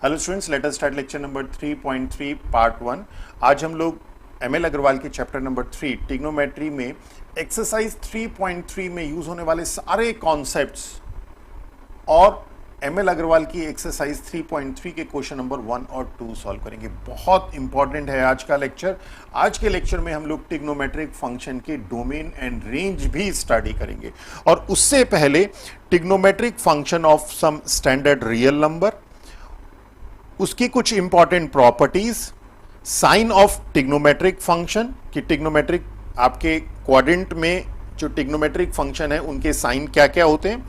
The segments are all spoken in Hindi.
Hello students, let us start lecture number 3.3 part 1। आज हम लोग एमएल अग्रवाल के चैप्टर नंबर 3 ट्रिग्नोमेट्री में एक्सरसाइज 3.3 में यूज होने वाले सारे कॉन्सेप्ट्स और एमएल अग्रवाल की एक्सरसाइज 3.3 के क्वेश्चन नंबर 1 और 2 सॉल्व करेंगे। बहुत इंपॉर्टेंट है आज का लेक्चर। आज के लेक्चर में हम लोग ट्रिग्नोमेट्रिक फंक्शन के डोमेन एंड रेंज भी स्टडी करेंगे और उससे पहले trigonometric function of some standard real number, उसकी कुछ important properties, sign of trigonometric function कि ट्रिग्नोमेट्रिक आपके क्वाड्रेंट में जो ट्रिग्नोमेट्रिक फंक्शन है उनके साइन क्या क्या होते हैं,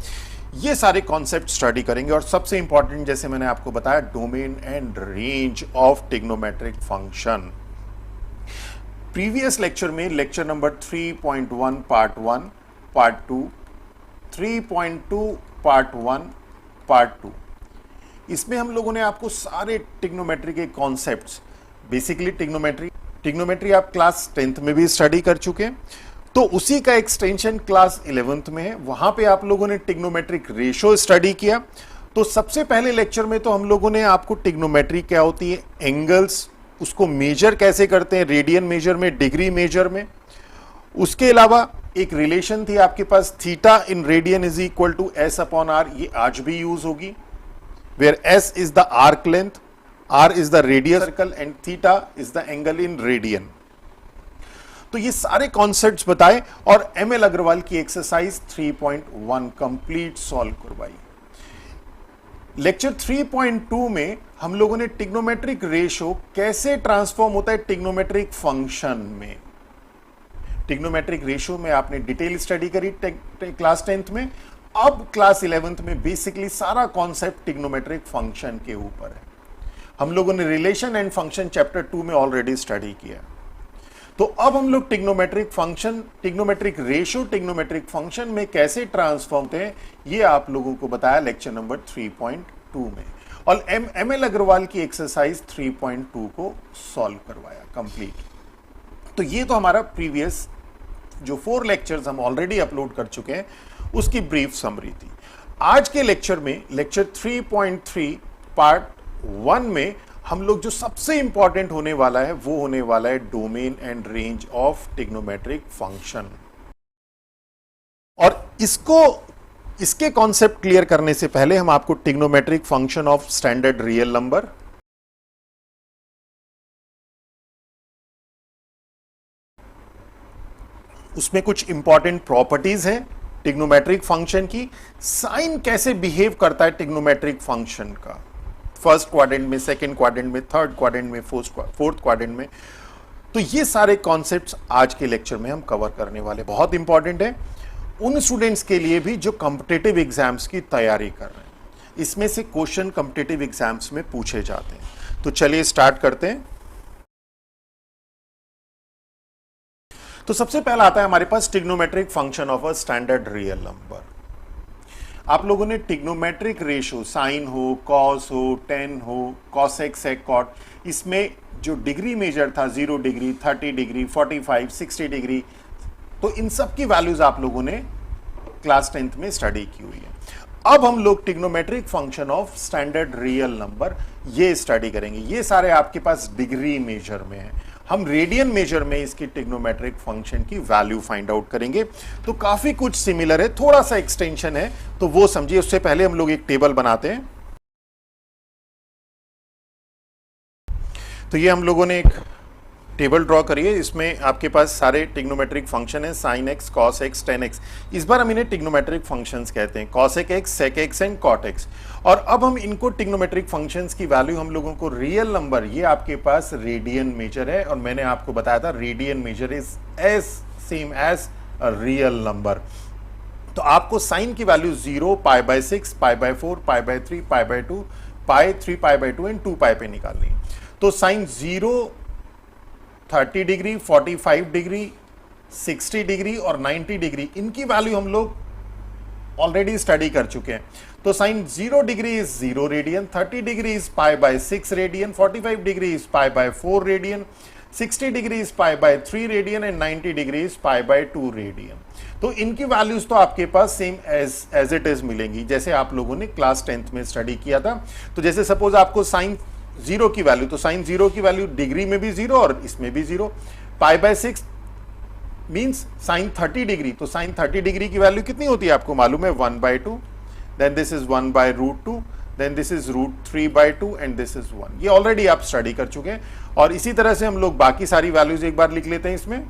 ये सारे कॉन्सेप्ट स्टडी करेंगे। और सबसे इंपॉर्टेंट, जैसे मैंने आपको बताया, domain and range of trigonometric function. Previous lecture में lecture number 3.1 part 1 part 2, 3.2 part 1 part 2, इसमें हम लोगों ने आपको सारे ट्रिग्नोमेट्री के कॉन्सेप्ट्स, बेसिकली ट्रिग्नोमेट्री आप क्लास 10th में भी स्टडी कर चुके हैं, तो उसी का एक्सटेंशन क्लास 11th में है। वहां पे आप लोगों ने ट्रिग्नोमेट्रिक रेशो स्टडी किया। तो सबसे पहले लेक्चर में तो हम लोगों ने आपको ट्रिग्नोमेट्री क्या होती है, एंगल्स, उसको मेजर कैसे करते हैं, रेडियन मेजर में, डिग्री मेजर में। उसके अलावा एक रिलेशन थी आपके पास, theta in radian is equal to S upon R, ये आज भी यूज होगी, where s is the arc length, r is the radius circle and theta is the angle in radian। तो ये सारे कॉन्सेप्ट्स बताए और एमएल अग्रवाल की एक्सरसाइज 3.1 कंप्लीट सॉल्व करवाई। लेक्चर 3.2 में हम लोगों ने ट्रिग्नोमेट्रिक रेशो कैसे ट्रांसफॉर्म होता है ट्रिग्नोमेट्रिक फंक्शन में। ट्रिग्नोमेट्रिक रेशो में आपने डिटेल स्टडी करी क्लास 10th में। अब क्लास 11th में बेसिकली सारा कॉन्सेप्ट ट्रिग्नोमेट्रिक फंक्शन के ऊपर है। हम लोगों ने रिलेशन एंड फंक्शन चैप्टर 2 में ऑलरेडी स्टडी किया। तो अब हम लोग trigonometric function, trigonometric ratio trigonometric function में कैसे ट्रांसफॉर्म होते हैं, ये आप लोगों को बताया लेक्चर नंबर 3.2 में। और एमएल अग्रवाल की एक्सरसाइज 3.2 को सॉल्व करवाया कंप्लीट। तो ये तो हमारा प्रीवियस जो 4 लेक्चर्स हम ऑलरेडी अपलोड कर चुके हैं उसकी ब्रीफ समरी थी। आज के लेक्चर में, लेक्चर 3.3 पार्ट 1 में हम लोग जो सबसे इंपॉर्टेंट होने वाला है वो होने वाला है domain and range of trigonometric function. और इसके कॉन्सेप्ट क्लियर करने से पहले हम आपको trigonometric function of standard real number, उसमें कुछ इंपॉर्टेंट प्रॉपर्टीज हैं ट्रिग्नोमेट्रिक फंक्शन की, साइन कैसे बिहेव करता है ट्रिग्नोमेट्रिक फंक्शन का, फर्स्ट क्वाड्रेंट में, सेकंड क्वाड्रेंट में, थर्ड क्वाड्रेंट में, फोर्थ क्वाड्रेंट में। तो ये सारे कॉन्सेप्ट्स आज के लेक्चर में हम कवर करने वाले। बहुत इंपॉर्टेंट है उन स्टूडेंट्स के लिए भी जो कॉम्पिटिटिव एग्जाम्स की तैयारी कर रहे हैं। इसमें से क्वेश्चन कॉम्पिटिटिव एग्जाम्स में पूछे जाते हैं। तो चलिए स्टार्ट करते हैं। तो सबसे पहला आता है हमारे पास trigonometric function of a standard real number. आप लोगों ने ट्रिग्नोमेट्रिक रेशो, साइन हो, कॉस हो, टेन हो, कॉस एक्स है, कॉट, इसमें जो डिग्री मेजर था 0 डिग्री, 30 डिग्री, 45, 60 डिग्री, तो इन सब की वैल्यूज आप लोगों ने क्लास 10th में स्टडी की हुई है। अब हम लोग trigonometric function of standard real number ये स्टडी करेंगे। ये सारे आपके पास डिग्री मेजर में है। हम रेडियन मेजर में इसकी ट्रिग्नोमेट्रिक फंक्शन की वैल्यू फाइंड आउट करेंगे। तो काफी कुछ सिमिलर है, थोड़ा सा एक्सटेंशन है, तो वो समझिए। उससे पहले हम लोग एक टेबल बनाते हैं। तो ये हम लोगों ने एक टेबल ड्रॉ करिए। इसमें आपके पास सारे ट्रिग्नोमेट्रिक फंक्शन है, sine x, cos x, tan x. इस बार हम इन्हें ट्रिग्नोमेट्रिक फंक्शंस कहते हैं, cosec x, sec x and cot x. और अब हम इनको ट्रिग्नोमेट्रिक फंक्शंस की वैल्यू हम लोगों को रियल नंबर, ये आपके पास रेडियन मेजर है और मैंने आपको बताया था radian measure is as same as a real number. तो आपको साइन की value 0, pi by 6, pi by 4, pi by 3, pi by 2, pi, 3 pi by 2 and 2 pi पे निकालनी है। तो साइन 0, 30 डिग्री, 45 डिग्री, 60 डिग्री और 90 डिग्री, इनकी वैल्यू हम लोग ऑलरेडी स्टडी कर चुके हैं। तो sine 0 degree is 0 radian, 30 degree is pi by 6 radian, 45 degree is pi by 4 radian, 60 degree is pi by 3 radian and 90 degree is pi by 2 radian. तो इनकी वैल्यूज तो आपके पास सेम एज इट इज मिलेंगी जैसे आप लोगों ने क्लास 10th में स्टडी किया था। तो जैसे सपोज आपको साइन 0 की वैल्यू, तो साइन 0 की वैल्यू डिग्री में भी 0 और इसमें भी 0। π/6 मींस साइन 30 डिग्री, तो साइन 30 डिग्री की वैल्यू कितनी होती है आपको मालूम है, 1/2। Then this is 1/√2, then this is √3/2 and this is 1। ये ऑलरेडी आप स्टडी कर चुके हैं। और इसी तरह से हम लोग बाकी सारी वैल्यूज एक बार लिख लेते हैं इसमें।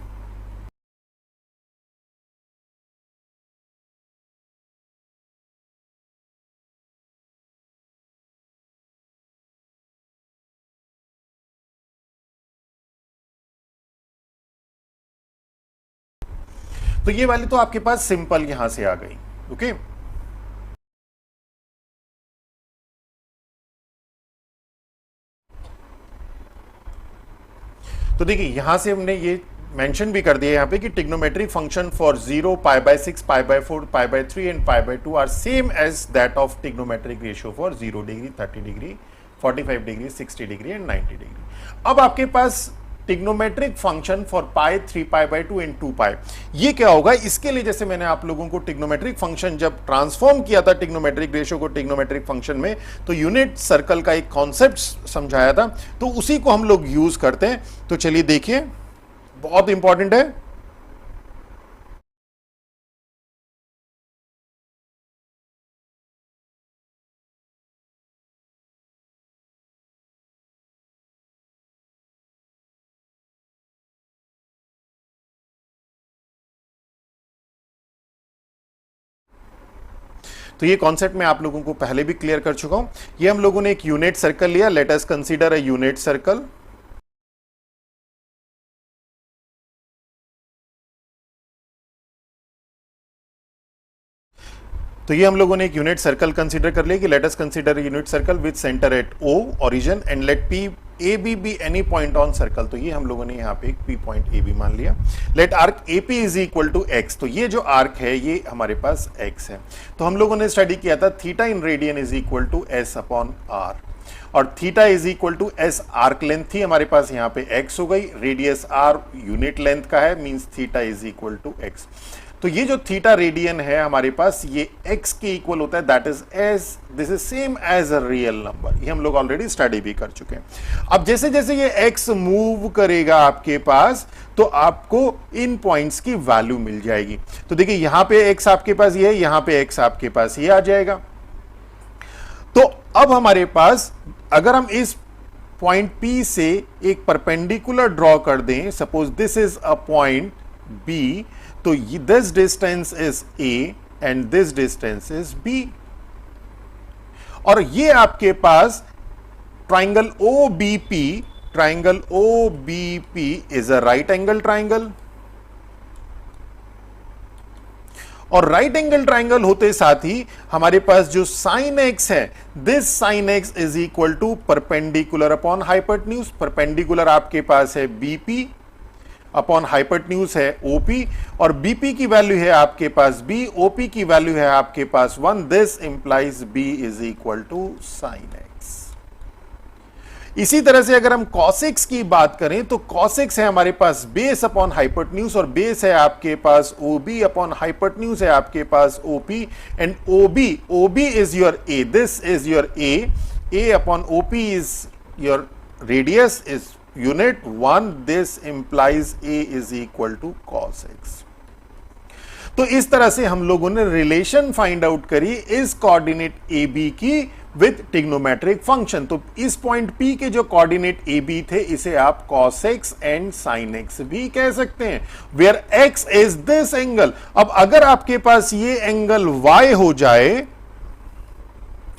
तो ये वाली तो आपके पास सिंपल यहां से आ गई। ओके, तो देखिए यहां से हमने ये मेंशन भी कर दिया यहां पे कि trigonometric function for 0, π/6, π/4, π/3 and π/2 are same as that of trigonometric ratio for 0 degree, 30 degree, 45 degree, 60 degree and 90 degree. अब आपके पास trigonometric function for pi, 3π/2 and 2π, ये क्या होगा? इसके लिए जैसे मैंने आप लोगों को ट्रिग्नोमेट्रिक फंक्शन जब ट्रांसफॉर्म किया था ट्रिग्नोमेट्रिक रेशियो को ट्रिग्नोमेट्रिक फंक्शन में, तो यूनिट सर्कल का एक कॉन्सेप्ट समझाया था, तो उसी को हम लोग यूज करते हैं। तो चलिए देखिए, बहुत इंपॉर्टेंट है। तो ये कॉन्सेप्ट मैं आप लोगों को पहले भी क्लियर कर चुका हूं। ये हम लोगों ने एक यूनिट सर्कल लिया, let us consider a unit circle. तो ये हम लोगों ने एक यूनिट सर्कल कंसीडर कर लिया कि let us consider unit circle with centre at O origin and let P A be any point on circle. तो ये हम लोगों ने यहाँ पे एक P पॉइंट ए बी मान लिया। Let arc AP is equal to x। तो ये जो आर्क है ये हमारे पास x है। तो हम लोगों ने स्टडी किया था theta in radian is equal to S/R, और theta is equal to S arc length थी हमारे पास, यहाँ पे x हो गई, रेडियस R यूनिट लेंथ का है, means theta is equal to x। तो ये जो थीटा रेडियन है हमारे पास ये x के इक्वल होता है, that is as this is same as a real number. ये हम लोग ऑलरेडी स्टडी भी कर चुके हैं। अब जैसे जैसे ये x मूव करेगा आपके पास, तो आपको इन पॉइंट्स की वैल्यू मिल जाएगी। तो देखिए यहां पे x आपके पास ये है, यहां पे x आपके पास ये आ जाएगा। तो अब हमारे पास अगर हम इस पॉइंट P से एक परपेंडिकुलर ड्रॉ कर दें, suppose this is a point B, तो this distance is A and this distance is B, और ये आपके पास triangle OBP, triangle OBP is a right angle triangle, और राइट एंगल ट्राइंगल होते साथ ही हमारे पास जो साइन x है, this sine x is equal to perpendicular upon hypotenuse. Perpendicular आपके पास है BP अपॉन हाइपोटेन्यूज है OP, और BP की वैल्यू है आपके पास B, OP की वैल्यू है आपके पास 1। This implies B is equal to sine x। इसी तरह से अगर हम cos x की बात करें तो cos x है हमारे पास बेस अपॉन हाइपोटेन्यूज, और बेस है आपके पास OB अपॉन हाइपोटेन्यूज है आपके पास OP, and OB is your A, this is your A upon OP is your radius is unit 1, this implies A is equal to cos x। तो इस तरह से हम लोगों ने रिलेशन फाइंड आउट करी इस कोऑर्डिनेट AB की विद ट्रिग्नोमेट्रिक फंक्शन। तो इस पॉइंट P के जो कोऑर्डिनेट AB थे, इसे आप cos x and sin x भी कह सकते हैं, where x is this angle. अब अगर आपके पास ये एंगल y हो जाए,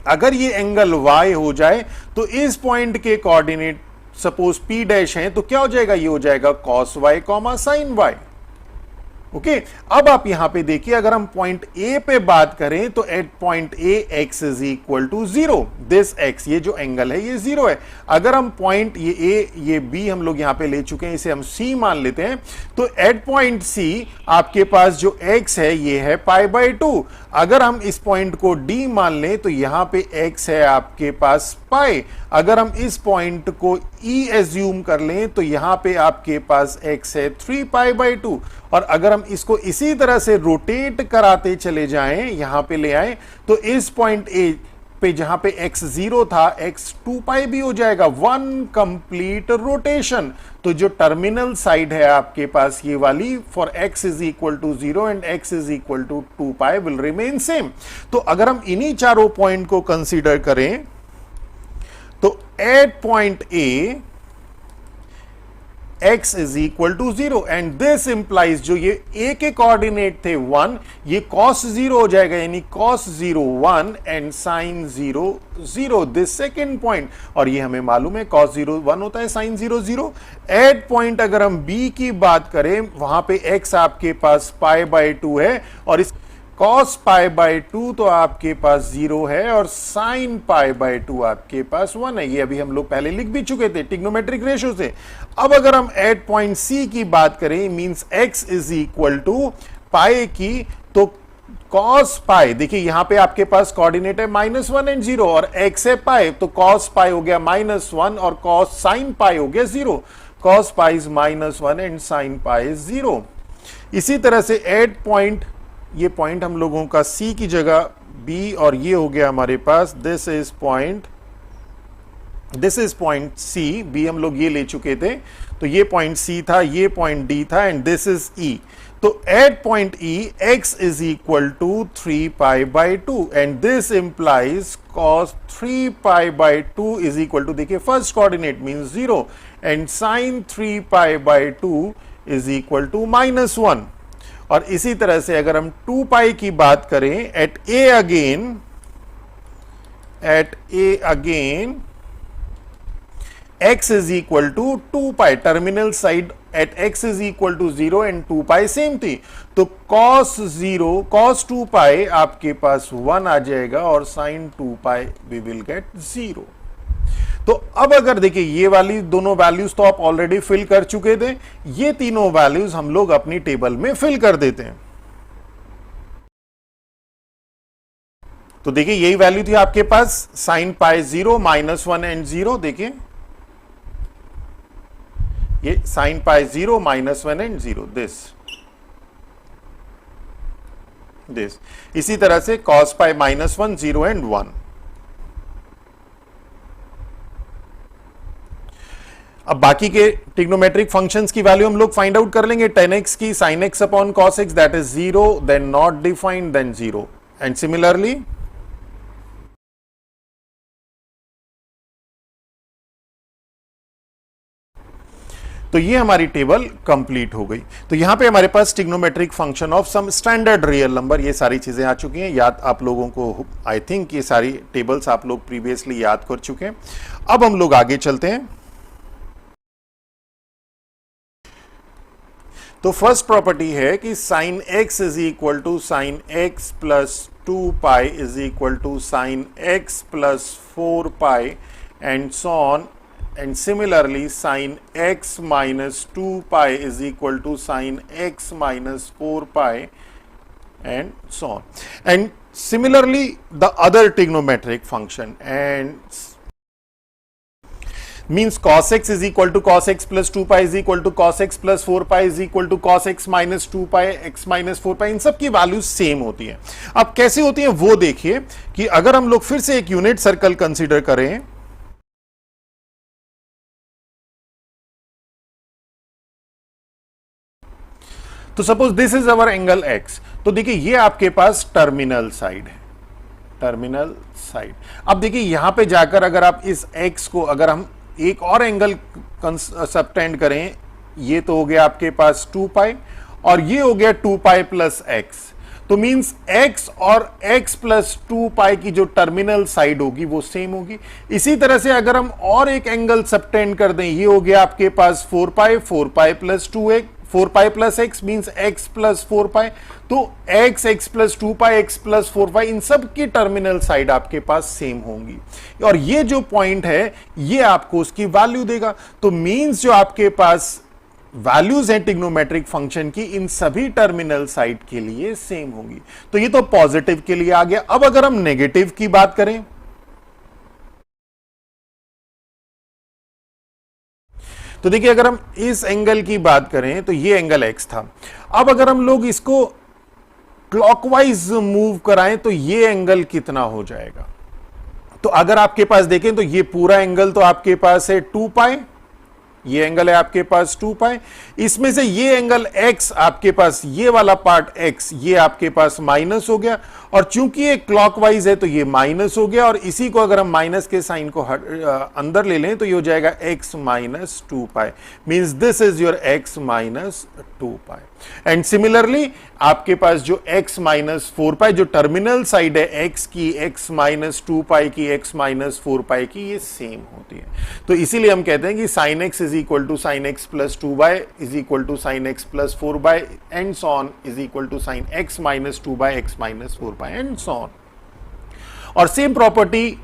अगर ये एंगल y हो जाए, तो इस पॉइंट के कोऑर्डिनेट सपोज P डैश है, तो क्या हो जाएगा? ये हो जाएगा cos y, sin y। Okay, अब आप यहां पे देखिए, अगर हम पॉइंट A पे बात करें तो at point A x is equal to 0, this x, ये जो एंगल है ये 0 है। अगर हम पॉइंट ये A ये B हम लोग यहां पे ले चुके हैं, इसे हम C मान लेते हैं, तो एट पॉइंट C आपके पास जो x है ये है π/2। अगर हम इस पॉइंट को D मान लें तो यहां पे x है आपके पास पाई। अगर हम इस पॉइंट को ई एज्यूम कर लें तो यहां पे आपके पास x है 3π/2, और अगर हम इसको इसी तरह से रोटेट कराते चले जाएं, यहां पे ले आए, तो इस पॉइंट ए पे जहां पे x 0 था, x 2π भी हो जाएगा, वन कंप्लीट रोटेशन। तो जो टर्मिनल साइड है आपके पास ये वाली, for x is equal to 0 and x is equal to 2π will remain same. तो अगर हम इन्हीं चारों पॉइंट को कंसीडर करें तो at point A x is equal to 0 and this implies, जो ये a के कोऑर्डिनेट थे 1, ये cos 0 हो जाएगा, यानी cos 0 1 and sin 0 0, this second point. और ये हमें मालूम है cos 0 1 होता है, sin 0 0। एट पॉइंट अगर हम b की बात करें, वहां पे x आपके पास π/2 है, और इस cos π/2 तो आपके पास 0 है, और sin π/2 आपके पास 1 है। ये अभी हम लोग पहले लिख भी चुके थे ट्रिग्नोमेट्रिक रेशियो से। अब अगर हम एट पॉइंट C की बात करें, means x is equal to pi की, तो cos पाई, देखिए यहां पे आपके पास कोऑर्डिनेट है -1 एंड 0, और x है पाई, तो cos पाई हो गया -1 और cos sin पाई हो गया 0। cos pi is -1 and sin pi is 0। इसी तरह से एट पॉइंट, ये पॉइंट हम लोगों का C की जगह B, और ये हो गया हमारे पास this is point C, B हम लोग ये ले चुके थे, तो ये पॉइंट C था, ये पॉइंट D था, एंड दिस इज E। तो at point E x is equal to 3π/2 and this implies cos 3π/2 is equal to, देखिए first coordinate means 0 and sin 3π/2 is equal to -1। और इसी तरह से अगर हम 2π की बात करें, at a again x is equal to 2π, terminal side at x is equal to 0 and 2π same थी, तो cos 2π आपके पास 1 आ जाएगा, और sin 2π वी विल गेट 0। तो अब अगर देखिए ये वाली दोनों वैल्यूज तो आप ऑलरेडी फिल कर चुके थे, ये तीनों वैल्यूज हम लोग अपनी टेबल में फिल कर देते हैं। तो देखिए यही वैल्यू थी आपके पास, sin पाई 0 -1 एंड 0, देखिए ये sin पाई 0 -1 एंड 0, दिस। इसी तरह से cos पाई -1 0 एंड 1। अब बाकी के ट्रिग्नोमेट्रिक फंक्शंस की वैल्यू हम लोग फाइंड आउट कर लेंगे। 10x की sin x upon cos x, that is 0, then not defined, then 0, and similarly तो ये हमारी टेबल कंप्लीट हो गई। तो यहां पे हमारे पास trigonometric function of some standard real number, ये सारी चीजें आ चुकी हैं। याद आप लोगों को, आई थिंक ये सारी टेबल्स आप लोग प्रीवियसली याद कर चुके हैं। अब हम लोग आगे चलते हैं। तो फर्स्ट प्रॉपर्टी है कि sin x is equal to sin x plus 2π is equal to sin x plus 4π and so on, and similarly sin x minus 2π is equal to sin x minus 4π and so on, and similarly the other trigonometric function, and means cos x is equal to cos x plus 2π is equal to cos x plus 4π is equal to cos x minus 2π x minus 4π, इन सब की वैल्यूज सेम होती हैं। अब कैसे होती हैं वो देखिए, कि अगर हम लोग फिर से एक यूनिट सर्कल कंसीडर करें, तो suppose this is our angle x, तो देखिए ये आपके पास टर्मिनल साइड है, टर्मिनल साइड। अब देखिए यहां पे जाकर अगर आप इस x को, अगर हम एक और एंगल सबटेंड करें, ये तो हो गया आपके पास 2π, और ये हो गया 2π प्लस x, तो मींस x और x प्लस 2π की जो टर्मिनल साइड होगी वो सेम होगी। इसी तरह से अगर हम और एक एंगल सबटेंड कर दें, ये हो गया आपके पास 4π plus 2x, 4π plus x means x plus 4π, तो x प्लस 2π, x प्लस 4π, इन सब की टर्मिनल साइड आपके पास सेम होंगी, और ये जो पॉइंट है ये आपको उसकी वैल्यू देगा। तो मींस जो आपके पास वैल्यूज हैं ट्रिग्नोमेट्रिक फंक्शन की, इन सभी टर्मिनल साइड के लिए सेम होंगी। तो ये तो पॉजिटिव के लिए आ गया। अब अगर हम नेगेटिव की बात करें, तो देखिए अगर हम इस एंगल की बात करें तो ये एंगल x था। अब अगर हम लोग इसको क्लॉकवाइज मूव कराएं तो ये एंगल कितना हो जाएगा? तो अगर आपके पास देखें तो ये पूरा एंगल तो आपके पास है 2 पाई, ये एंगल है आपके पास 2 पाई, इसमें से ये एंगल x आपके पास, ये वाला पार्ट x ये आपके पास माइनस हो गया, और चूंकि ये क्लॉकवाइज है तो ये माइनस हो गया, और इसी को अगर हम माइनस के साइन को अंदर ले लें तो ये हो जाएगा x minus 2 pi, means this is your x minus 2 pi. And similarly आपके पास जो x माइनस 4 पाई, जो टर्मिनल साइड है x की, x माइनस 2 पाई की, x माइनस 4 पाई की, ये सेम होती है। तो इसीलिए हम कहते हैं कि sine x is equal to sine x plus 2 by is equal to sine x plus 4 by and so on is equal to sine x minus 2 by x minus 4 by and so on. और सेम प्रॉपर्टी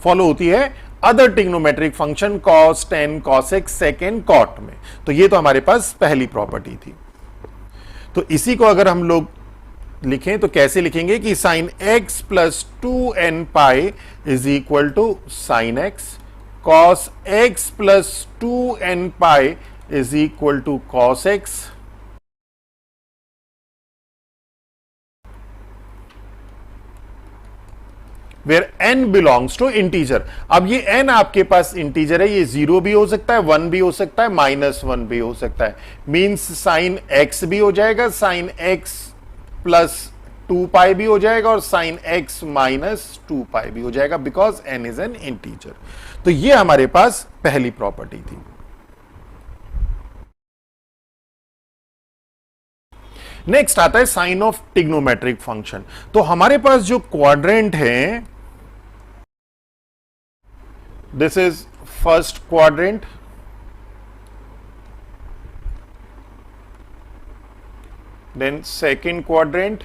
फॉलो होती है other trigonometric function cos, tan, cos x, sec and cot में। तो ये तो हमारे पास पहली प्रॉपर्टी थी। तो इसी को अगर हम लोग लिखें तो कैसे लिखेंगे कि sine x plus 2n pi is equal to sine x, cos x plus 2n pi is equal to cos x, where n belongs to integer. अब ये n आपके पास इंटीजर है, ये 0 भी हो सकता है, 1 भी हो सकता है, -1 भी हो सकता है, मींस साइन x भी हो जाएगा, साइन x प्लस 2 पाई भी हो जाएगा, और साइन x माइनस 2 पाई भी हो जाएगा, because n is an integer. तो ये हमारे पास पहली प्रॉपर्टी थी। नेक्स्ट आता है साइन ऑफ ट्रिग्नोमेट्रिक फंक्शन। तो हमारे पास जो क्वाड्रेंट है, this is first quadrant, then second quadrant.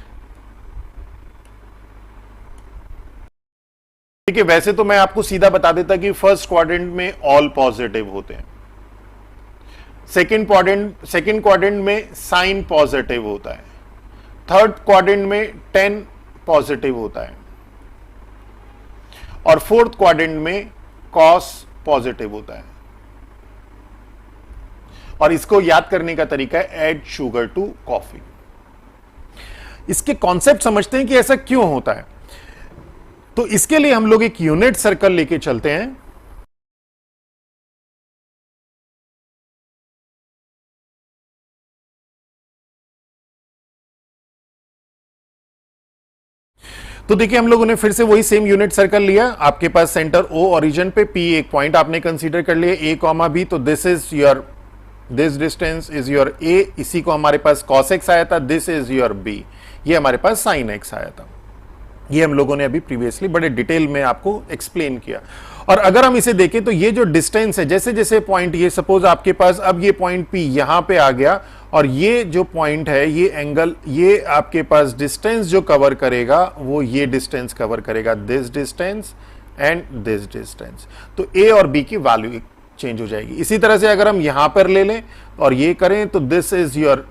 ठीक है, वैसे तो मैं आपको सीधा बता देता कि फर्स्ट क्वाड्रेंट में ऑल पॉजिटिव होते हैं, सेकेंड क्वाड्रेंट में साइन पॉजिटिव होता है, थर्ड क्वाड्रेंट में 10 पॉजिटिव होता है, और फोर्थ क्वाड्रेंट में कॉस पॉजिटिव होता है। और इसको याद करने का तरीका है ऐड शुगर टू कॉफी। इसके कॉन्सेप्ट समझते हैं कि ऐसा क्यों होता है। तो इसके लिए हम लोग एक यूनिट सर्कल लेके चलते हैं। तो देखिए हम लोगों ने फिर से वही सेम यूनिट सर्कल लिया, आपके पास सेंटर O ओरिजिन पे, P एक पॉइंट आपने कंसीडर कर लिया, A कॉमा B, तो this is your, this distance is your A, इसी को हमारे पास cos x आया था, दिस इज योर B, ये हमारे पास sin x आया था। ये हम लोगों ने अभी प्रीवियसली बड़े डिटेल में आपको एक्सप्लेन किया। और अगर हम इसे देखें तो ये जो डिस्टेंस है, जैसे जैसे पॉइंट, ये सपोज आपके पास अब ये पॉइंट P यहां पे आ गया, और ये जो पॉइंट है, ये एंगल, ये आपके पास डिस्टेंस जो कवर करेगा वो ये डिस्टेंस कवर करेगा, this distance and this distance. तो A और B की वैल्यू चेंज हो जाएगी। इसी तरह से अगर हम यहां पर ले लें और ये करें तो this is your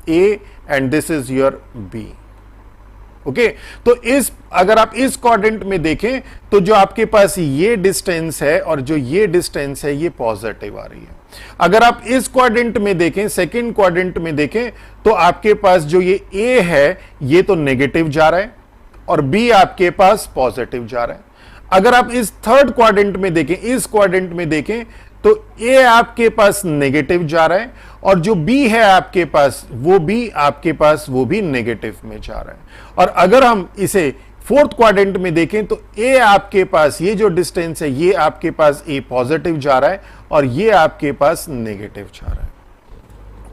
A and this is your B। Okay, तो इस, अगर आप इस क्वाड्रेंट में देखें तो जो आपके पास ये डिस्टेंस है और जो ये डिस्टेंस है, ये पॉजिटिव आ रही है। अगर आप इस क्वाड्रेंट में देखें, सेकंड क्वाड्रेंट में देखें, तो आपके पास जो ये A है ये तो नेगेटिव जा रहा है और B आपके पास पॉजिटिव जा रहा है। अगर आप इस थर्ड क्वाड्रेंट में देखें, इस क्वाड्रेंट में देखें, तो A आपके पास नेगेटिव जा रहा है और जो B है आपके पास, वो भी आपके पास, वो भी नेगेटिव में जा रहा है। और अगर हम इसे फोर्थ क्वाड्रेंट में देखें तो A आपके पास, ये जो डिस्टेंस है, ये आपके पास A पॉजिटिव जा रहा है और ये आपके पास नेगेटिव जा रहा है।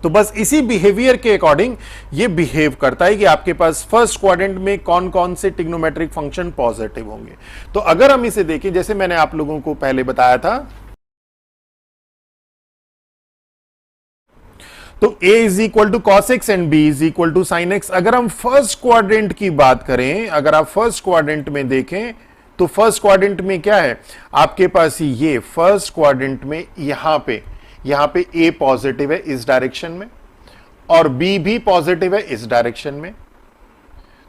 तो बस इसी बिहेवियर के अकॉर्डिंग ये बिहेव करता है कि आपके पास फर्स्ट क्वाड्रेंट में कौन कौन से ट्रिग्नोमेट्रिक फंक्शन पॉजिटिव होंगे। तो अगर हम इसे देखें, जैसे मैंने आप लोगों को पहले बताया था, तो A is equal to cos x and B is equal to sine x. अगर हम फर्स्ट क्वाड्रेंट की बात करें, अगर आप फर्स्ट क्वाड्रेंट में देखें तो फर्स्ट क्वाड्रेंट में क्या है आपके पास, ये फर्स्ट क्वाड्रेंट में यहां पे A पॉजिटिव है इस डायरेक्शन में और B भी पॉजिटिव है इस डायरेक्शन में।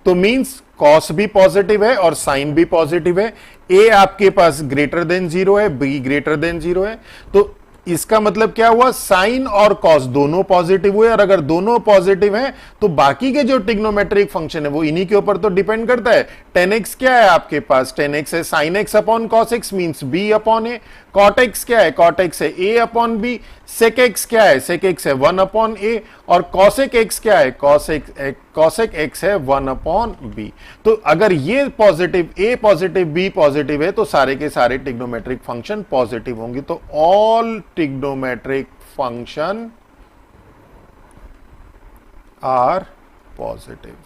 तो मींस कॉस भी पॉजिटिव है और साइन भी पॉजिटिव है। A आपके पास ग्रेटर देन 0 है, B ग्रेटर देन 0 है। तो इसका मतलब क्या हुआ, साइन और कॉस दोनों पॉजिटिव हुए, और अगर दोनों पॉजिटिव हैं तो बाकी के जो ट्रिग्नोमेट्रिक फंक्शन है वो इन्हीं के ऊपर तो डिपेंड करता है। tan x क्या है आपके पास, tan x है sin x upon cos x means b upon a, cot x क्या है, cot x है a upon b, sec x क्या है, sec x है 1 अपॉन a, और cosec x क्या है, cosec x है 1 अपॉन b। तो अगर ये positive, a positive b positive है तो सारे के सारे ट्रिग्नोमेट्रिक फंक्शन पॉजिटिव होंगे। तो all trigonometric function are positive.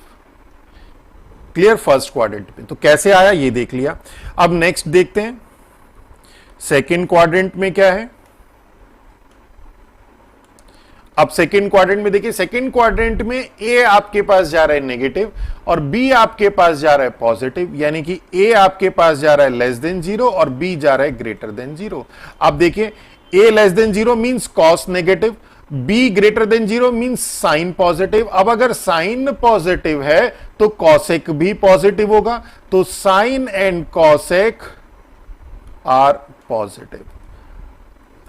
Clear first quadrant में। तो कैसे आया ये देख लिया। अब नेक्स्ट देखते हैं सेकंड क्वाड्रेंट में क्या है। अब सेकंड क्वाड्रेंट में देखिए, सेकंड क्वाड्रेंट में ए आपके पास जा रहा है नेगेटिव और बी आपके पास जा रहा है पॉजिटिव, यानी कि ए आपके पास जा रहा है लेस देन जीरो और बी जा रहा है ग्रेटर देन जीरो। अब देखिए A less than zero means cos negative, B greater than zero means sine positive. अब अगर साइन पॉजिटिव है तो कॉसेक भी पॉजिटिव होगा, तो sine and cosec are positive.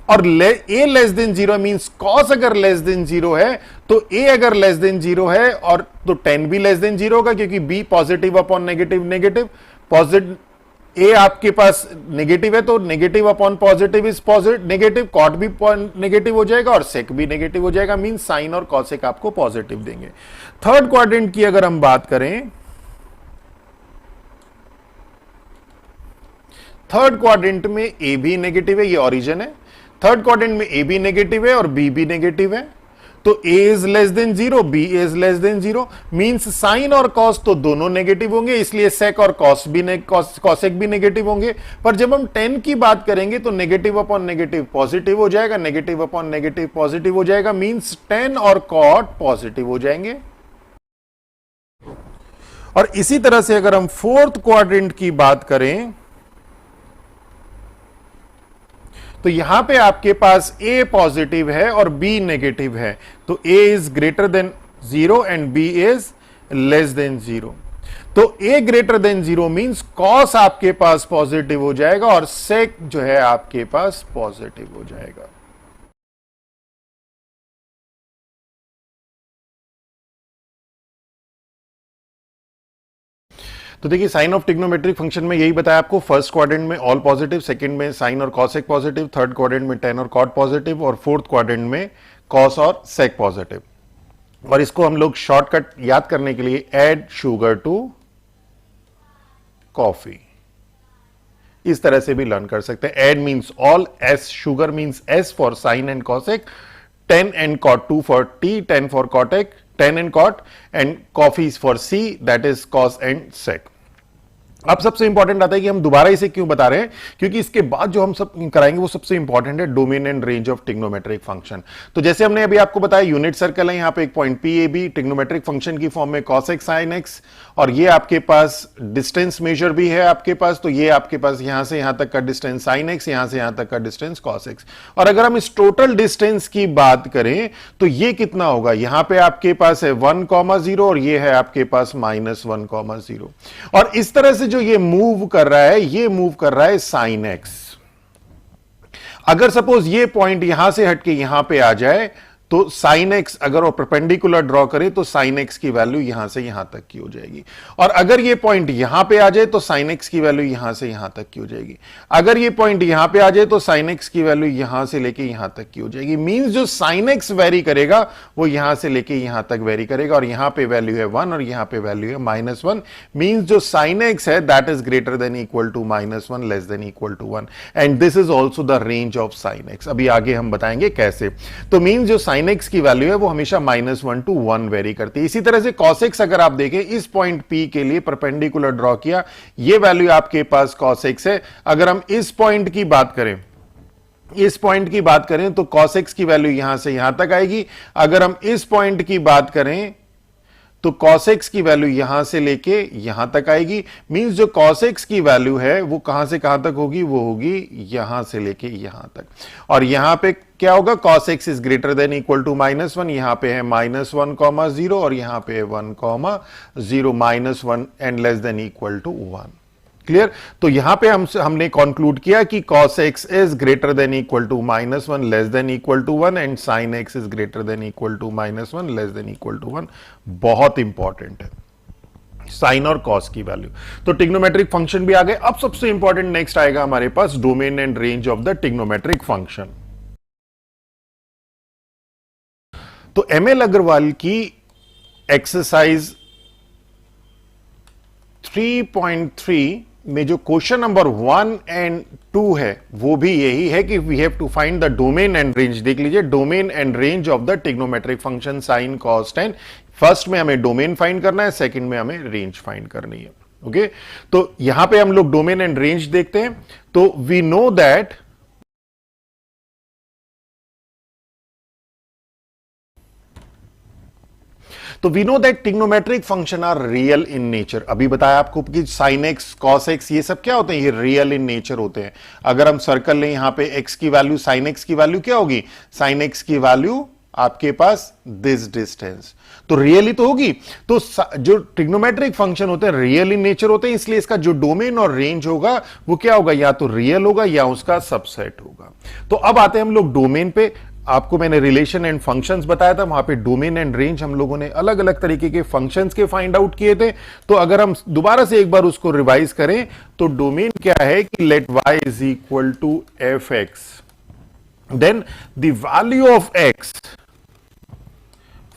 और A less than zero means cos अगर लेस देन जीरो है तो ए अगर लेस देन जीरो है और तो टेन भी लेस देन जीरो होगा, क्योंकि B positive upon negative negative, positive A आपके पास नेगेटिव है तो negative upon positive is positive negative, cot भी नेगेटिव हो जाएगा और सेक भी नेगेटिव हो जाएगा, मींस साइन और कॉसेक आपको पॉजिटिव देंगे। थर्ड क्वाड्रेंट की अगर हम बात करें, थर्ड क्वाड्रेंट में ए भी नेगेटिव है, ये ओरिजिन है। थर्ड क्वाड्रेंट में ए भी नेगेटिव है और बी भी नेगेटिव है, तो A is less than zero, B is less than zero, means sine और कॉस तो दोनों नेगेटिव होंगे, इसलिए सेक और कॉसेक भी नेगेटिव होंगे। पर जब हम 10 की बात करेंगे तो नेगेटिव अपॉन नेगेटिव पॉजिटिव हो जाएगा, नेगेटिव अपॉन नेगेटिव पॉजिटिव हो जाएगा, मींस 10 और कॉट पॉजिटिव हो जाएंगे। और इसी तरह से अगर हम फोर्थ क्वाड्रेंट की बात करें तो यहां पे आपके पास ए पॉजिटिव है और बी नेगेटिव है, तो A is greater than zero and B is less than zero. तो A greater than zero means cos आपके पास पॉजिटिव हो जाएगा और सेक जो है आपके पास पॉजिटिव हो जाएगा। तो देखिए साइन ऑफ ट्रिग्नोमेट्रिक फंक्शन में यही बताया आपको, फर्स्ट क्वाड्रेंट में ऑल पॉजिटिव, सेकंड में साइन और कॉसेक पॉजिटिव, थर्ड क्वाड्रेंट में टेन और कॉट पॉजिटिव, और फोर्थ क्वाड्रेंट में कॉस और सेक पॉजिटिव। और इसको हम लोग शॉर्टकट याद करने के लिए ऐड शुगर टू कॉफी इस तरह से भी लर्न कर सकते हैं। Add means all, S sugar means S for sine and cosec, 10 and cot, 2 for T, 10 for cotec, 10 and cot, and coffee is for C, that is cos and sec। अब सबसे इंपॉर्टेंट आता है कि हम दोबारा इसे क्यों बता रहे हैं, क्योंकि इसके बाद जो हम सब कराएंगे वो सबसे इंपॉर्टेंट है, domain and range of trigonometric function. तो जैसे हमने अभी आपको बताया यूनिट सर्कल है, यहां पे एक point P A B trigonometric function की फॉर्म में cos x sin x, और ये आपके पास डिस्टेंस मेजर भी है आपके पास, तो ये आपके पास यहां से यहां तक का डिस्टेंस sin x, यहां से यहां तक का डिस्टेंस cos x। और अगर हम इस टोटल डिस्टेंस की बात करें तो ये कितना होगा, यहां पे आपके पास है 1,0 और ये है आपके पास -1,0। और इस तरह से जो ये मूव कर रहा है, ये मूव कर रहा है sin x। अगर सपोज ये पॉइंट यहां से हटके यहां पे आ जाए तो sin x अगर वो परपेंडिकुलर ड्रॉ करे तो sin x की वैल्यू यहां से यहां तक की हो जाएगी, और अगर ये पॉइंट यहां पे आ जाए तो sin x की वैल्यू यहां से यहां तक की हो जाएगी। अगर ये पॉइंट यहां पे आ जाए तो sin x की वैल्यू यहां से लेके यहां तक की हो जाएगी। मींस जो sin x वेरी करेगा वो यहां से लेके यहां तक वेरी करेगा, और यहां पे वैल्यू है 1 और यहां पे वैल्यू है -1। मींस जो sin x है that is greater than equal to -1, less than equal to 1, and this is also the range of sin x। अभी आगे हम बताएंगे कैसे। तो मींस जो sin x की वैल्यू है वो हमेशा -1 to 1 वेरी करती है। इसी तरह से cos x अगर आप देखें, इस पॉइंट P के लिए परपेंडिकुलर ड्रॉ किया, ये वैल्यू आपके पास cos x है। अगर हम इस पॉइंट की बात करें, इस पॉइंट की बात करें तो cos x की वैल्यू यहां से यहां तक आएगी। अगर हम इस पॉइंट की बात करें तो cos x की वैल्यू यहां से लेके यहां तक आएगी। मींस जो cos x की वैल्यू है वो कहां से कहां तक होगी, वो होगी यहां से लेके यहां तक। और यहां पे क्या होगा, cos x is greater than equal to -1, यहां पे है -1,0 और यहां पे है 1,0, -1 and less than equal to 1। Clear? तो यहां पे हमने कंक्लूड किया कि cos x is greater than equal to -1 less than equal to 1 and sin x is greater than equal to -1 less than equal to 1। बहुत इंपॉर्टेंट है साइन और कॉस की वैल्यू। तो ट्रिग्नोमेट्रिक फंक्शन भी आ गए। अब सबसे इंपॉर्टेंट नेक्स्ट आएगा हमारे पास domain and range of the trigonometric function. तो एमएल अग्रवाल की एक्सरसाइज 3.3 में जो क्वेश्चन नंबर 1 एंड 2 है वो भी यही है कि we have to find the domain and range. देख लीजिए, domain and range of the trigonometric function sine cos tan. First में हमें डोमेन फाइंड करना है, सेकंड में हमें रेंज फाइंड करनी है। ओके, तो यहां पे हम लोग डोमेन एंड रेंज देखते हैं। तो we know that trigonometric function are real in nature. अभी बताया आपको कि साइन एक्स कॉस एक्स ये सब क्या होते हैं, ये रियल इन नेचर होते हैं। अगर हम सर्कल लें यहां पे एक्स की वैल्यू, साइन एक्स की वैल्यू क्या होगी, साइन एक्स की वैल्यू आपके पास दिस डिस्टेंस, तो रियल ही तो होगी। तो जो ट्रिग्नोमेट्रिक फंक्शन होते हैं रियल इन नेचर होते हैं, इसलिए इसका जो डोमेन और रेंज होगा वो क्या होगा, या तो रियल होगा या उसका सबसेट होगा। तो अब आते हैं हम लोग डोमेन पे। आपको मैंने रिलेशन एंड फंक्शंस बताया था, वहां पे डोमेन एंड रेंज हम लोगों ने अलग अलग तरीके के फंक्शंस के फाइंड आउट किए थे। तो अगर हम दोबारा से एक बार उसको रिवाइज करें तो डोमेन क्या है कि let y is equal to F X, then the value of x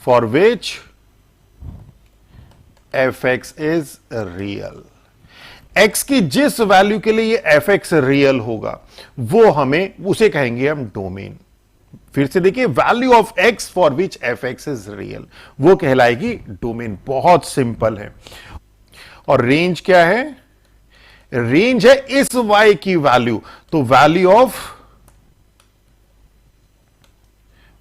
for which F x is real. x की जिस वैल्यू के लिए ये एफ एक्स रियल होगा वो हमें उसे कहेंगे हम डोमेन। फिर से देखिए, value of x for which F x is real वो कहलाएगी डोमेन। बहुत सिंपल है। और रेंज क्या है, रेंज है इस y की वैल्यू, तो value of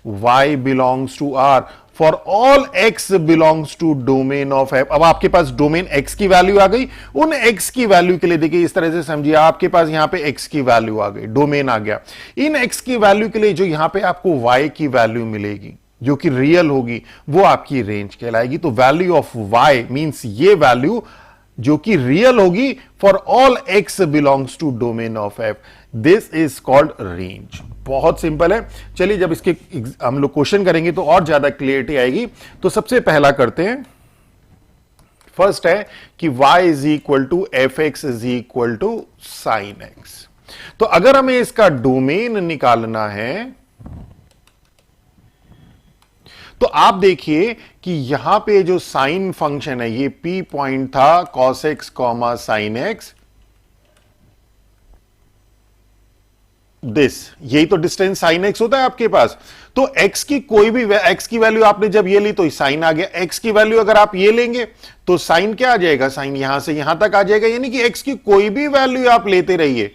y belongs to r for all x belongs to domain of f। अब आपके पास डोमेन x की वैल्यू आ गई, उन x की वैल्यू के लिए देखिए इस तरह से समझिए, आपके पास यहां पे x की वैल्यू आ गई, डोमेन आ गया। इन x की वैल्यू के लिए जो यहां पे आपको y की वैल्यू मिलेगी जो कि रियल होगी वो आपकी रेंज कहलाएगी। तो वैल्यू ऑफ y मींस ये वैल्यू जो कि रियल होगी for all x belongs to domain of f, this is called range. बहुत सिंपल है। चलिए जब इसके हम लोग क्वेश्चन करेंगे तो और ज्यादा क्लियरिटी आएगी। तो सबसे पहला करते हैं, फर्स्ट है कि y is equal to F x is equal to sine x. तो अगर हमें इसका डोमेन निकालना है तो आप देखिए कि यहां पे जो साइन फंक्शन है ये p पॉइंट था cos x comma sine x, this यही तो डिस्टेंस साइन एक्स होता है आपके पास। तो x की कोई भी x की वैल्यू आपने जब ये ली तो साइन आ गया, x की वैल्यू अगर आप ये लेंगे तो साइन क्या आ जाएगा, साइन यहां से यहां तक आ जाएगा। यानी कि x की कोई भी वैल्यू आप लेते रहिए,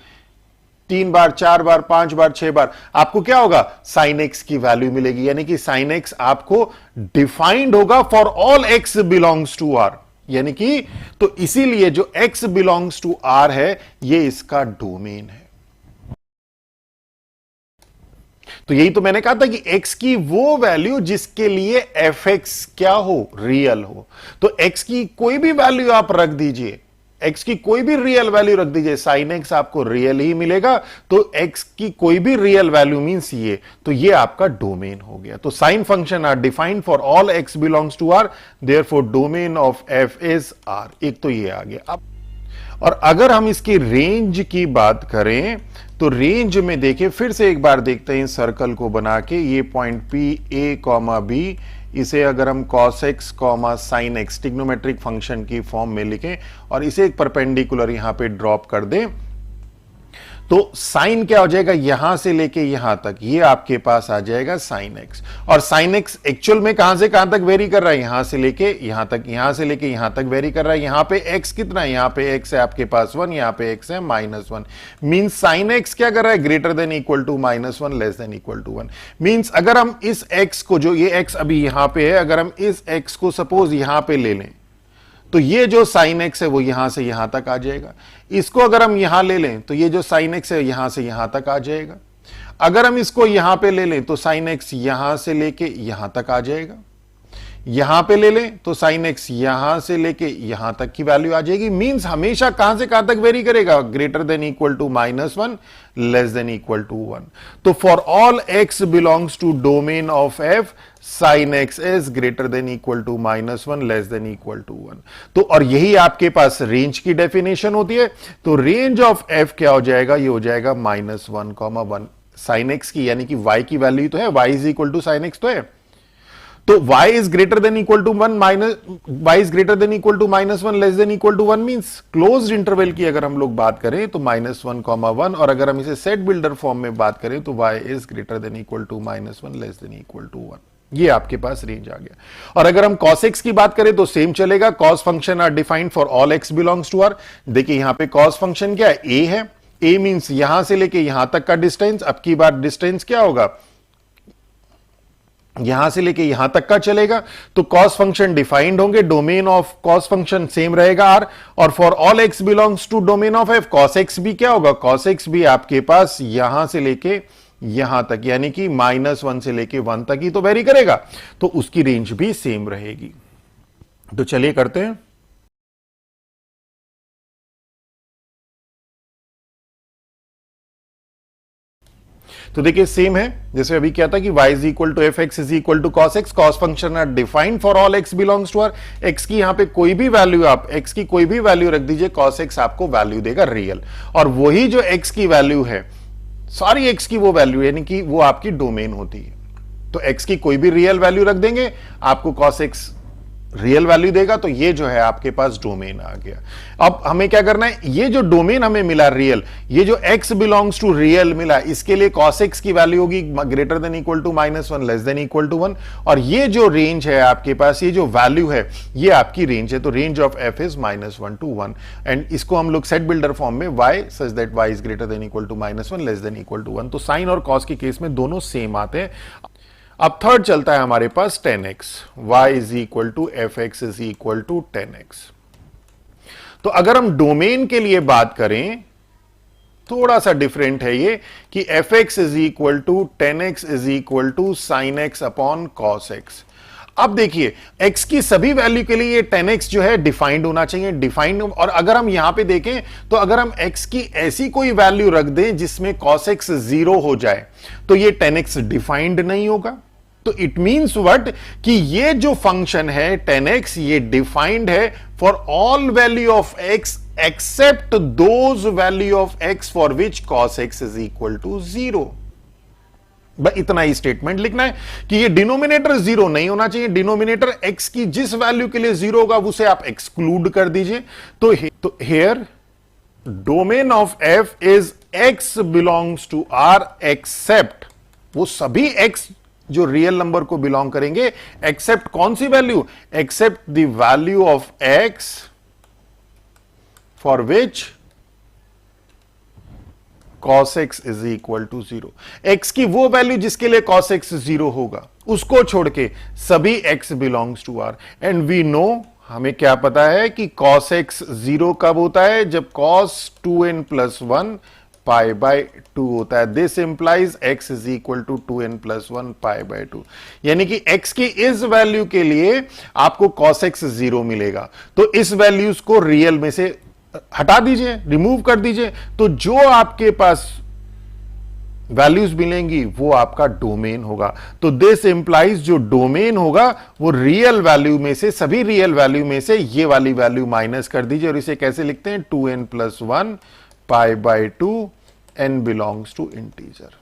3 बार 4 बार 5 बार 6 बार, आपको क्या होगा, साइन एक्स की वैल्यू मिलेगी। यानी कि साइन एक्स आपको डिफाइंड होगा for all x belongs to r। यानी कि तो इसीलिए जो x बिलोंग्स टू r है ये इसका डोमेन है। तो यही तो मैंने कहा था कि x की वो वैल्यू जिसके लिए एफ एक्स क्या हो, रियल हो। तो x की कोई भी वैल्यू आप रख दीजिए, x की कोई भी रियल वैल्यू रख दीजिए, साइन एक्स आपको रियल ही मिलेगा। तो x की कोई भी रियल वैल्यू मींस ये, तो ये आपका डोमेन हो गया। तो sine function are defined for all x belongs to r, therefore domain of f is r। एक तो ये आ गया। अब और अगर हम इसकी रेंज की बात करें तो रेंज में देखिए, फिर से एक बार देखते हैं सर्कल को बना के, ये point P A comma B, इसे अगर हम cos x comma sine x trigonometric function की फॉर्म में लिखें और इसे एक परपेंडिकुलर यहां पे ड्रॉप कर दें तो साइन क्या हो जाएगा, यहां से लेके यहां तक ये आपके पास आ जाएगा साइन एक्स। और साइन एक्स एक्चुअल में कहां से कहां तक वेरी कर रहा है, यहां से लेके यहां तक, यहां से लेके यहां तक वेरी कर रहा है। यहां पे एक्स कितना है, यहां पे एक्स है आपके पास 1, यहां पे एक्स है -1। मींस साइन एक्स क्या कर रहा है, greater than equal to -1 less than equal to 1। Means अगर हम इस एक्स को, जो ये एक्स अभी यहां पे है, अगर हम इस एक्स को सपोज यहां पे ले लें तो ये जो साइन एक्स है वो यहां से यहां तक आ जाएगा। इसको अगर हम यहां ले लें तो ये जो साइन एक्स है यहां से यहां तक आ जाएगा। अगर हम इसको यहां पे ले लें तो साइन एक्स यहां से लेके यहां तक आ जाएगा। यहां पे ले लें तो साइन एक्स यहां से लेके यहां तक की वैल्यू आ जाएगी। मींस हमेशा कहां से कहां तक वेरी करेगा, greater than equal to -1 less than equal to 1। तो for all x belongs to domain of F sine x is greater than equal to -1 less than equal to 1। तो और यही आपके पास रेंज की डेफिनेशन होती है। तो रेंज ऑफ एफ क्या हो जाएगा, ये हो जाएगा -1, 1 साइन एक्स की, यानी कि y की वैल्यू तो है, y is equal to sine x तो है। तो y is greater than equal to 1 minus y is greater than equal to -1 less than equal to 1 means closed interval की अगर हम लोग बात करें तो -1, 1, और अगर हम इसे सेट बिल्डर फॉर्म में बात करें तो y is greater than equal to -1 less than equal to 1। ये आपके पास रेंज आ गया। और अगर हम cos x की बात करें तो सेम चलेगा। cos function are defined for all x belongs to r। देखिए यहां पे cos फंक्शन क्या है, a है। a मींस यहां से लेके यहां तक का डिस्टेंस। अब की बार डिस्टेंस क्या होगा, यहां से लेके यहां तक का चलेगा। तो cos फंक्शन डिफाइंड होंगे, domain of cos function same रहेगा r। और for all x belongs to domain of f cos x भी क्या होगा, cos x भी आपके पास यहां से लेके यहां तक, यानी कि -1 से लेके 1 तक ही तो वेरी करेगा, तो उसकी रेंज भी सेम रहेगी। तो चलिए करते हैं। तो देखिए सेम है जैसे अभी क्या था कि y is equal to F x is equal to cos x. Cos function are defined for all x belongs to r। x की यहां पे कोई भी वैल्यू, आप x की कोई भी वैल्यू रख दीजिए, कॉस एक्स आपको वैल्यू देगा रियल। और वही जो x की वैल्यू है, सारी x की वो वैल्यू यानी कि वो आपकी डोमेन होती है। तो x की कोई भी रियल वैल्यू रख देंगे, आपको cos x रियल वैल्यू देगा। तो ये जो है आपके पास डोमेन आ गया। अब हमें क्या करना है, ये जो डोमेन हमें मिला रियल, ये जो x बिलोंग्स टू रियल मिला, इसके लिए cos x की वैल्यू होगी greater than equal to -1 less than equal to 1। और ये जो रेंज है आपके पास, ये जो वैल्यू है, ये आपकी रेंज है। तो range of f is -1 to 1। And इसको हम लोग सेट बिल्डर फॉर्म में y such that y is greater than equal to -1 less than equal to 1। तो साइन और कॉस के केस में दोनों सेम आते हैं। अब थर्ड चलता है हमारे पास 10x, y is equal to F x is equal to 10x। तो अगर हम डोमेन के लिए बात करें, थोड़ा सा डिफरेंट है ये कि F x is equal to 10x is equal to sine x upon cos x. अब देखिए x की सभी वैल्यू के लिए ये 10x जो है डिफाइंड होना चाहिए, डिफाइंड। और अगर हम यहां पे देखें तो अगर हम x की ऐसी कोई वैल्यू रख दें जिसमें cos x 0 हो जाए तो ये 10x डिफाइंड नहीं होगा। तो इट मींस व्हाट कि ये जो फंक्शन है 10x, ये डिफाइंड है for all value of x except those value of x for which cos x is equal to 0। इतना ही स्टेटमेंट लिखना है कि ये डिनोमिनेटर 0 नहीं होना चाहिए। डिनोमिनेटर x की जिस वैल्यू के लिए 0 होगा उसे आप एक्सक्लूड कर दीजिए। तो here domain of f is x belongs to r except, वो सभी x जो रियल नंबर को बिलोंग करेंगे, एक्सेप्ट कौन सी value, except the value of x for which cos x is equal to 0। x की वो वैल्यू जिसके लिए cos x 0 होगा, उसको छोड़ के सभी x belongs to r। And we know, हमें क्या पता है कि cos x 0 कब होता है, जब cos 2n plus 1 pi by 2 होता है। This implies x is equal to 2n plus 1 pi by 2, यानी कि x की इस वैल्यू के लिए आपको cos x 0 मिलेगा। तो इस वैल्यूज को रियल में से हटा दीजिए, रिमूव कर दीजिए, तो जो आपके पास वैल्यूज मिलेंगी वो आपका डोमेन होगा। तो दिस इंप्लाइज जो डोमेन होगा वो रियल वैल्यू में से, सभी रियल वैल्यू में से ये वाली वैल्यू माइनस कर दीजिए। और इसे कैसे लिखते हैं, 2n plus 1 pi by 2 n belongs to integer.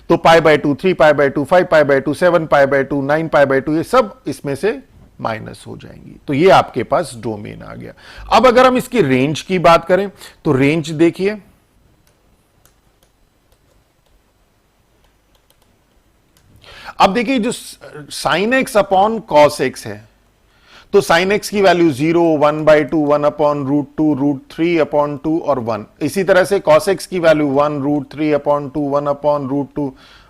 तो pi by 2, 3 pi by 2, 5 pi by 2, 7 pi by 2, 9 pi by 2, ये सब इसमें से माइनस हो जाएंगी। तो ये आपके पास डोमेन आ गया। अब अगर हम इसकी रेंज की बात करें तो रेंज देखिए, अब देखिए जो sign x upon cos X है, तो साइन एक्स की वैल्यू 0, 1/2, 1 अपॉन √2, √3 अपॉन 2 और 1। इसी तरह से कॉस एक्स की वैल्यू 1, √3 अपॉन 2, 1 अपॉन √2,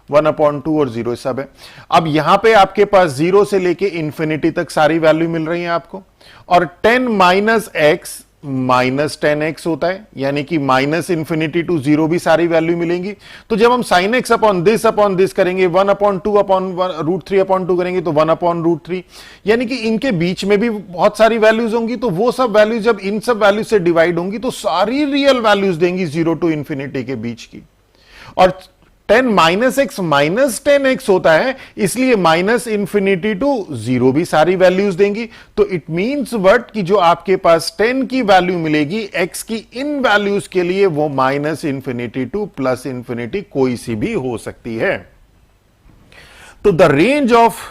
1 अपॉन 2 और 0 सब है। अब यहां पे आपके पास 0 से लेके इंफिनिटी तक सारी वैल्यू मिल रही है आपको। और 10 माइनस एक्स माइनस 10x होता है, यानी कि माइनस इंफिनिटी टू जीरो भी सारी वैल्यू मिलेंगी। तो जब हम साइन एक्स अपॉन दिस करेंगे, 1/2 अपॉन √3 अपॉन 2 करेंगे तो 1/√3, यानी कि इनके बीच में भी बहुत सारी वैल्यूज होंगी। तो वो सब वैल्यूज जब इन सब वैल्यूज से डिवाइड होंगी तो सारी रियल वैल्यूज देंगी 0 टू इंफिनिटी के बीच की। और 10 माइनस एक्स माइनस 10x होता है, इसलिए माइनस इंफिनिटी टू जीरो भी सारी वैल्यूज देंगी। तो इट मींस व्हाट कि जो आपके पास 10 की वैल्यू मिलेगी x की इन वैल्यूज के लिए वो minus infinity to plus infinity कोई सी भी हो सकती है। तो the range of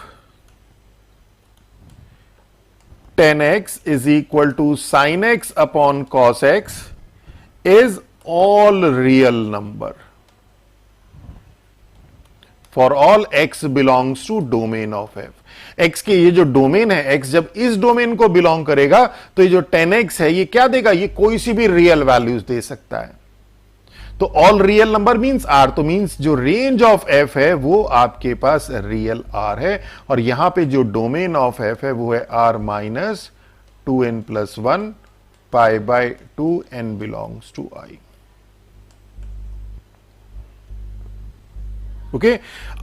10x is equal to sine x upon cos x is all real number for all x belongs to domain of f। x के ये जो डोमेन है, x जब इस डोमेन को बिलोंग करेगा तो ये जो 10x है ये क्या देगा, ये कोई सी भी रियल वैल्यूज दे सकता है। तो all real number means r, तो मींस जो रेंज ऑफ f है वो आपके पास रियल r है। और यहां पे जो डोमेन ऑफ f है वो है r minus 2n+1 π/2 n belongs to i। Okay,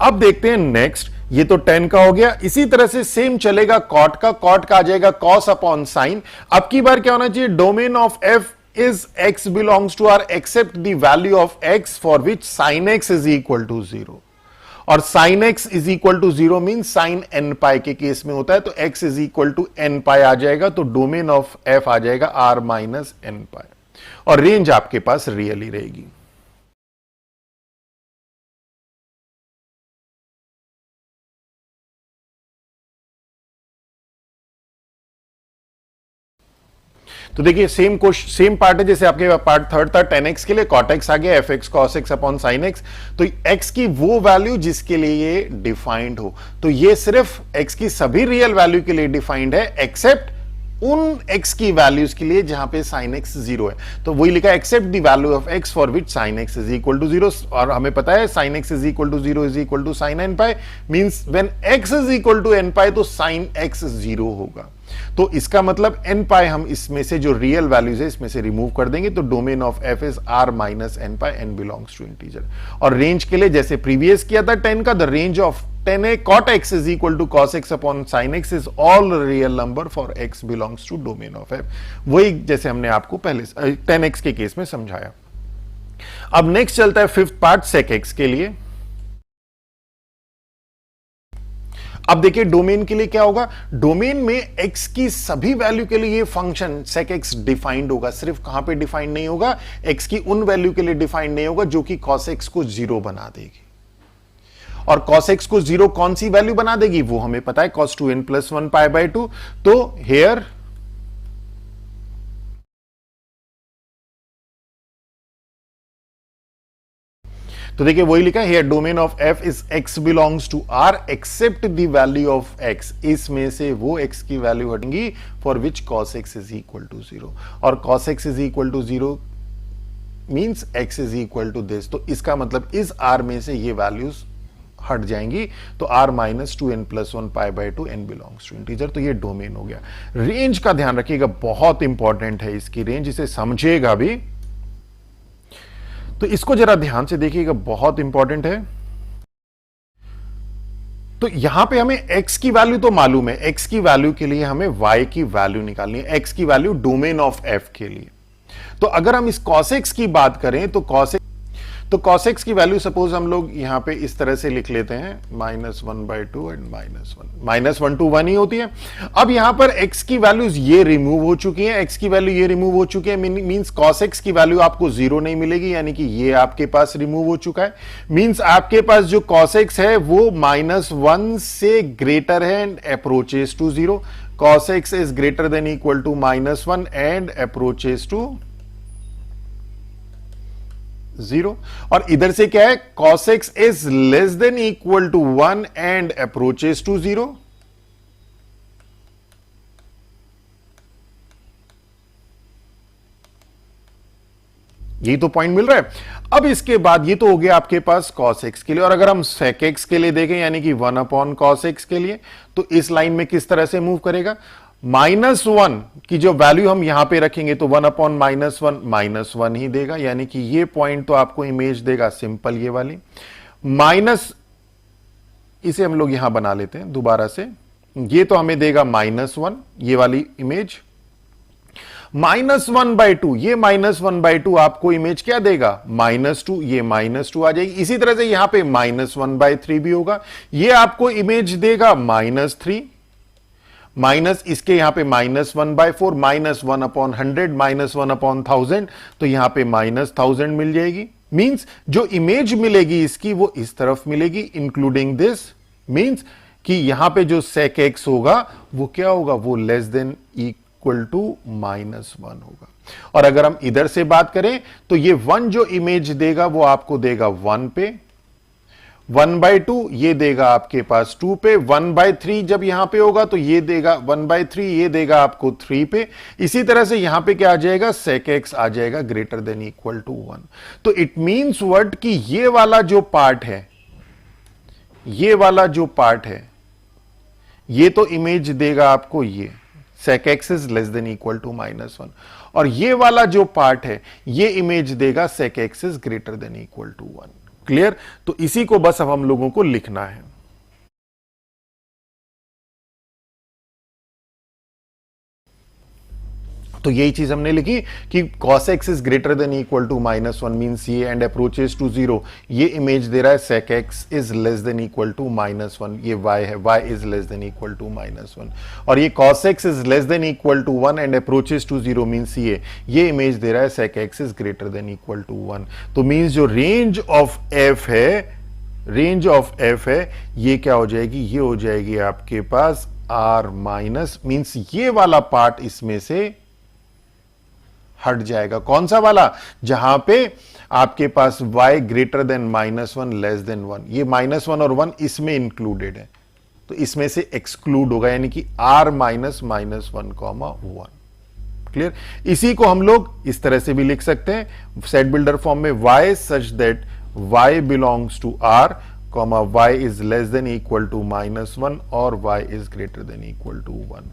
अब देखते हैं नेक्स्ट। ये तो 10 का हो गया, इसी तरह से सेम चलेगा कॉट का आ जाएगा कॉस अपॉन साइन। अब की बार क्या होना चाहिए, domain of F is x belongs to r except the value of x for which sine x is equal to 0। और sine x is equal to 0 mean sine n pi के केस में होता है, तो x is equal to n pi आ जाएगा। तो डोमेन ऑफ f आ जाएगा r माइनस n पाई, और रेंज आपके पास रियल ही रहेगी। तो देखिए सेम पार्ट है जैसे आपके पार्ट थर्ड था 10x के लिए, cot x आ गया fx cos x upon sin x। तो x की वो वैल्यू जिसके लिए ये डिफाइंड हो, तो ये सिर्फ x की सभी रियल वैल्यू के लिए डिफाइंड है एक्सेप्ट उन x की वैल्यूज के लिए जहां पे sin x 0 है। तो वही लिखा except the value of x for which sin x is equal to 0। और हमें पता है sin x is equal to 0 is equal to sin n pi, means when x is equal to n pi तो sin x 0 होगा। तो इसका मतलब n पाई हम इसमें से जो रियल वैल्यूज है इसमें से रिमूव कर देंगे। तो domain of f is r minus n pi, n belongs to integer. और रेंज के लिए जैसे प्रीवियस किया था 10 का, the range of 10a cot x is equal to cos x upon sin x is all real number for x belongs to domain of f। वही जैसे हमने आपको पहले 10x के केस में समझाया। अब नेक्स्ट चलता है फिफ्थ पार्ट sec x के लिए। अब देखिए डोमेन के लिए क्या होगा, डोमेन में x की सभी वैल्यू के लिए ये फंक्शन sec x डिफाइंड होगा। सिर्फ कहां पे डिफाइंड नहीं होगा, x की उन वैल्यू के लिए डिफाइंड नहीं होगा जो कि cos x को 0 बना देगी। और cos x को 0 कौन सी वैल्यू बना देगी वो हमें पता है, cos 2n+1 π/2। तो हेयर तो देखिए वही लिखा है here domain of f is x belongs to r except the value of x। इसमें से वो x की वैल्यू हटेंगी for which cos x is equal to 0। और cos x is equal to 0 means x is equal to this. तो इसका मतलब इस r में से ये वैल्यूज हट जाएंगी। तो r minus 2n+1 π/2 n belongs to integer. तो ये डोमेन हो गया। रेंज का ध्यान रखिएगा, बहुत इंपॉर्टेंट है इसकी रेंज, इसे समझिएगा भी। तो इसको जरा ध्यान से देखिएगा, बहुत इंपॉर्टेंट है। तो यहां पे हमें x की वैल्यू तो मालूम है, x की वैल्यू के लिए हमें y की वैल्यू निकालनी है, x की वैल्यू डोमेन ऑफ f के लिए। तो अगर हम इस cos x की बात करें तो cos x की वैल्यू सपोज हम लोग यहां पे इस तरह से लिख लेते हैं -1/2 एंड -1 to 1 ही होती है। अब यहां पर x की वैल्यूज ये रिमूव हो चुकी हैं, x की वैल्यू ये रिमूव हो चुकी है, मींस cos x की वैल्यू आपको 0 नहीं मिलेगी, यानी कि ये आपके पास रिमूव हो चुका है। मींस आपके पास जो cos x है वो -1 से ग्रेटर है and approaches to 0। cos x is greater than equal to -1 and approaches to 0। और इधर से क्या है, cos x is less than equal to 1 and approaches to 0। यही तो पॉइंट मिल रहा है। अब इसके बाद ये तो हो गया आपके पास cos x के लिए। और अगर हम sec x के लिए देखें यानी कि 1/cos x के लिए, तो इस लाइन में किस तरह से मूव करेगा, -1 की जो वैल्यू हम यहां पे रखेंगे तो 1/-1 -1 ही देगा, यानी कि ये पॉइंट तो आपको इमेज देगा सिंपल ये वाली माइनस, इसे हम लोग यहां बना लेते हैं दोबारा से, ये तो हमें देगा -1 ये वाली इमेज, -1/2 ये -1/2 आपको इमेज क्या देगा -2, ये -2 आ जाएगी। इसी तरह से यहां पे -1/3 भी होगा, ये आपको इमेज देगा -3, माइनस इसके यहां पे -1/4 -1/100 -1/1000, तो यहां पे -1000 मिल जाएगी। मींस जो इमेज मिलेगी इसकी वो इस तरफ मिलेगी इंक्लूडिंग दिस, मींस कि यहां पे जो sec x होगा वो क्या होगा, वो लेस देन इक्वल टू -1 होगा। और अगर हम इधर से बात करें तो ये 1 जो इमेज देगा वो आपको देगा 1 पे, 1/2 ये देगा आपके पास 2 पे, 1/3 जब यहां पे होगा तो ये देगा 1/3, ये देगा आपको 3 पे। इसी तरह से यहां पे क्या आ जाएगा, sec x आ जाएगा ग्रेटर देन इक्वल टू 1। तो इट मींस व्हाट कि ये वाला जो पार्ट है, ये वाला जो पार्ट है ये तो इमेज देगा आपको ये sec x is less than equal to -1, और ये वाला जो पार्ट है ये इमेज देगा sec x is greater than equal to 1। Clear? तो इसी को बस अब हम लोगों को लिखना है। तो यही चीज हमने लिखी कि cos x is greater than equal to -1 means ये एंड अप्रोचेस टू 0, ये इमेज दे रहा है sec x is less than equal to -1, ये y है, y is less than equal to -1, और ये cos x is less than equal to 1 and approaches to 0 means ये इमेज दे रहा है sec x is greater than equal to 1। तो मींस जो रेंज ऑफ f है, रेंज ऑफ f है, ये क्या हो जाएगी, ये हो जाएगी आपके पास r माइनस, मींस ये वाला पार्ट इसमें से हट जाएगा। कौन सा वाला, जहां पे आपके पास y greater than -1 less then 1, ये -1 और 1 इसमें इंक्लूडेड है, तो इसमें से एक्सक्लूड होगा, यानी कि r माइनस -1, 1। क्लियर? इसी को हम लोग इस तरह से भी लिख सकते हैं सेट बिल्डर फॉर्म में, y such that y belongs to r, y is less than equal to -1 और y is greater than equal to 1।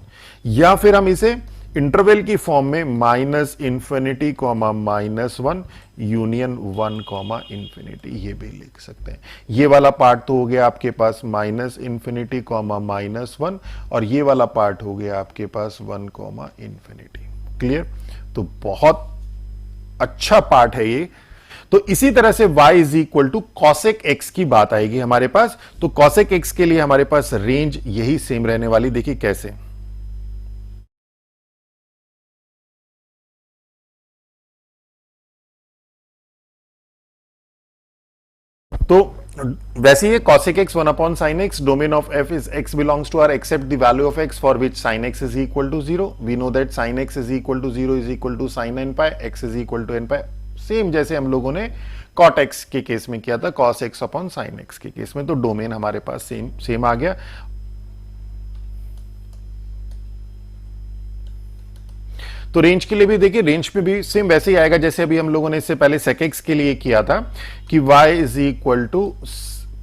या फिर हम इसे इंटरवल की फॉर्म में -∞, -1 यूनियन 1, इन्फिनिटी, ये भी लिख सकते हैं। ये वाला पार्ट तो हो गया आपके पास -∞, -1, और ये वाला पार्ट हो गया आपके पास 1, इन्फिनिटी। क्लियर? तो बहुत अच्छा पार्ट है ये। तो इसी तरह से y is equal to cosec x की बात आएगी हमारे पास, तो cosec x के लिए हमारे पास रेंज यही सेम रहने वाली। देखिए कैसे, तो वैसे ये cosec x 1/sin x, domain of f is x belongs to r except the value of x for which sin x is equal to 0. We know that sin x is equal to 0 is equal to sin n pi, x is equal to n pi, same जैसे हम लोगों ने cot x के केस में किया था, cos x upon sin x के केस में। तो डोमेन हमारे पास सेम आ गया। तो रेंज के लिए भी देखिए, रेंज पे भी सेम वैसे ही आएगा जैसे अभी हम लोगों ने इससे पहले sec x के लिए किया था कि y is equal to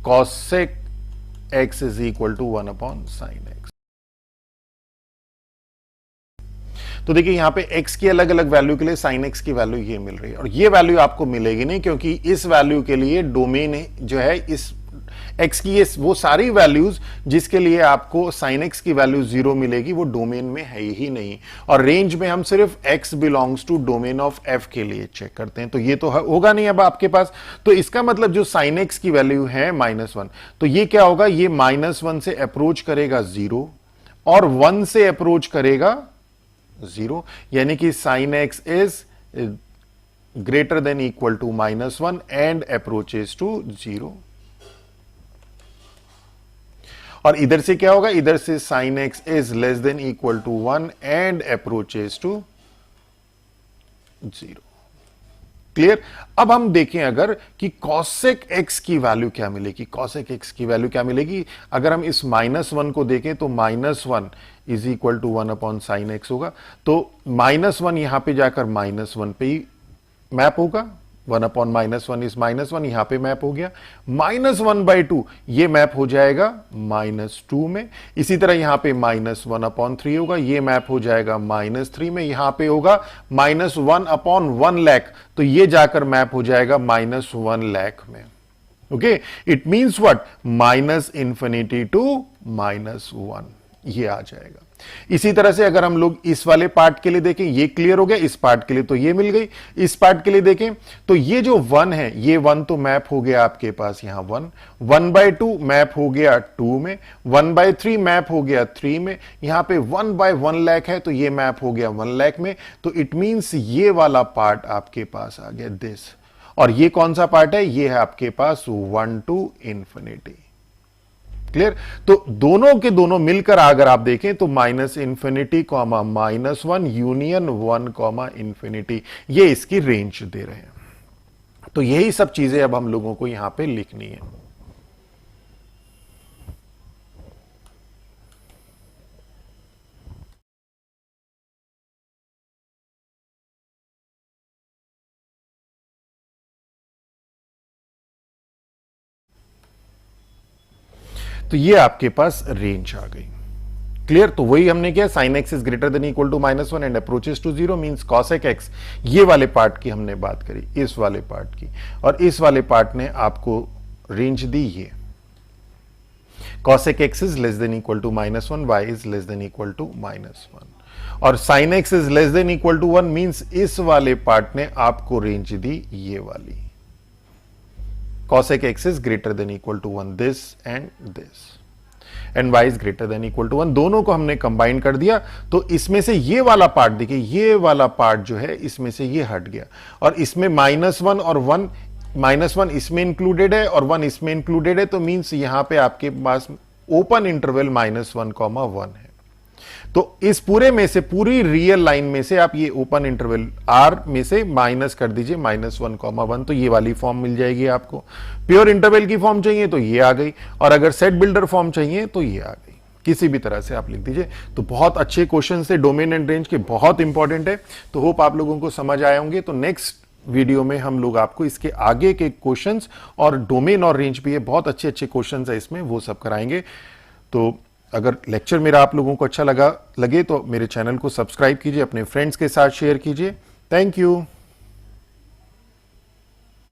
cosec x is equal to 1/sin x। तो देखिए यहां पे x की अलग अलग वैल्यू के लिए sin x की वैल्यू ये मिल रही है, और ये वैल्यू आपको मिलेगी नहीं, क्योंकि इस वैल्यू के लिए डोमेन जो है इस x की ये वो सारी वैल्यूज जिसके लिए आपको sin x की वैल्यू 0 मिलेगी वो डोमेन में है ही नहीं। और रेंज में हम सिर्फ x belongs to domain of f के लिए चेक करते हैं, तो ये तो होगा नहीं अब आपके पास। तो इसका मतलब जो sin x की वैल्यू है -1, तो ये क्या होगा, ये -1 से अप्रोच करेगा 0 और 1 से अप्रोच करेगा 0, यानी कि sin x is greater than equal to -1 and approaches to 0। और इधर से क्या होगा, इधर से sin x is less than equal to 1 and approaches to 0। Clear? अब हम देखें अगर कि cosec x की वैल्यू क्या मिलेगी, cosec x की वैल्यू क्या मिलेगी। अगर हम इस -1 को देखें तो -1 is equal to 1/sin x होगा, तो -1 यहां पे जाकर -1 पे ही मैप होगा, 1 अपॉन -1 इज -1, यहां पे मैप हो गया। -1/2 ये मैप हो जाएगा -2 में। इसी तरह यहां पे -1/3 होगा, ये मैप हो जाएगा -3 में। यहां पे होगा -1/1 लाख, तो ये जाकर मैप हो जाएगा -1 लाख में। Okay, it means what, -∞ to -1, ये आ जाएगा। इसी तरह से अगर हम लोग इस वाले पार्ट के लिए देखें, ये क्लियर हो गया, इस पार्ट के लिए तो ये मिल गई। इस पार्ट के लिए देखें तो ये जो 1 है, ये 1 तो मैप हो गया आपके पास यहां 1, 1/2 मैप हो गया 2 में, 1/3 मैप हो गया 3 में, यहां पे 1/1 लाख है तो ये मैप हो गया 1 लाख में। तो इट मींस ये वाला पार्ट आपके पास आ गया दिस, और ये कौन सा पार्ट है, ये है आपके पास 1 टू इंफिनिटी। क्लियर? तो दोनों के दोनों मिलकर अगर आप देखें तो -∞, -1 यूनियन 1, इंफिनिटी, ये इसकी रेंज दे रहे हैं। तो यही सब चीजें अब हम लोगों को यहां पे लिखनी है। तो ये आपके पास रेंज आ गई। क्लियर? तो वही हमने किया, sin x is greater than equal to -1 and approaches to 0 means cosec x, ये वाले पार्ट की हमने बात करी, इस वाले पार्ट की, और इस वाले पार्ट ने आपको रेंज दी ये cosec x is less than equal to -1, y is less than equal to -1, और sin x is less than equal to 1 means इस वाले पार्ट ने आपको रेंज दी ये वाली cosec x is greater than equal to 1, this and y is greater than equal to 1, दोनों को हमने कंबाइन कर दिया। तो इसमें से ये वाला पार्ट देखिए, ये वाला पार्ट जो है इसमें से ये हट गया, और इसमें -1 और 1, -1 इसमें इंक्लूडेड है और 1 इसमें इंक्लूडेड है, तो मींस यहां पे आपके पास ओपन इंटरवल -1, 1 है। तो इस पूरे में से, पूरी रियल लाइन में से आप ये ओपन इंटरवल r में से माइनस कर दीजिए -1, 1, तो ये वाली फॉर्म मिल जाएगी आपको। प्योर इंटरवल की फॉर्म चाहिए तो ये आ गई, और अगर सेट बिल्डर फॉर्म चाहिए तो ये आ गई। किसी भी तरह से आप लिख दीजिए। तो बहुत अच्छे क्वेश्चन थे, डोमेन एंड रेंज के, बहुत इंपॉर्टेंट है। तो होप आप लोगों को समझ आए होंगे। तो नेक्स्ट वीडियो में हम लोग आपको इसके आगे के क्वेश्चंस, और डोमेन और रेंज भी है, बहुत अच्छे अच्छे क्वेश्चंस है इसमें, वो सब कराएंगे। तो अगर लेक्चर मेरा आप लोगों को अच्छा लगे तो मेरे चैनल को सब्सक्राइब कीजिए, अपने फ्रेंड्स के साथ शेयर कीजिए। Thank you.